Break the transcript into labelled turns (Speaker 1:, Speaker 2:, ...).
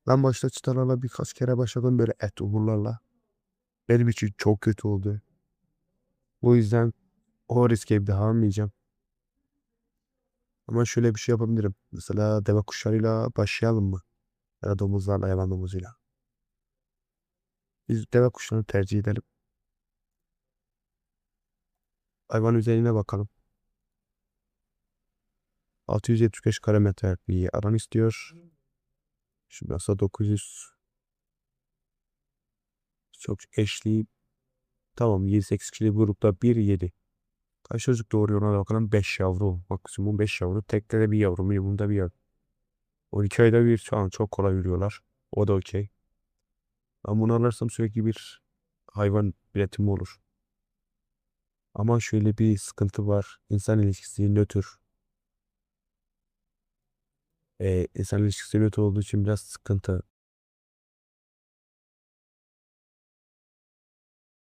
Speaker 1: Ben başta çıtalarla birkaç kere başladım böyle et uğurlarla. Benim için çok kötü oldu. Bu yüzden o riske bir daha almayacağım. Ama şöyle bir şey yapabilirim. Mesela deve kuşlarıyla başlayalım mı? Ya da domuzlarla, hayvan domuzuyla. Biz deve kuşlarını tercih edelim. Hayvan üzerine bakalım. 675 kare metre bir alan istiyor. Şimdi aslında 900 çok eşli. Tamam, 7-8 kişilik grupta 1-7. Kaç çocuk doğuruyor ona bakalım. 5 yavru. Maksimum 5 yavru. Tekte de bir yavru. Minimumda bir yavru. 12 ayda bir şu an çok kolay yürüyorlar. O da okey. Ben bunu alırsam sürekli bir hayvan üretimi olur. Ama şöyle bir sıkıntı var. İnsan ilişkisi nötr. İnsan ilişkisi nötr olduğu için biraz sıkıntı.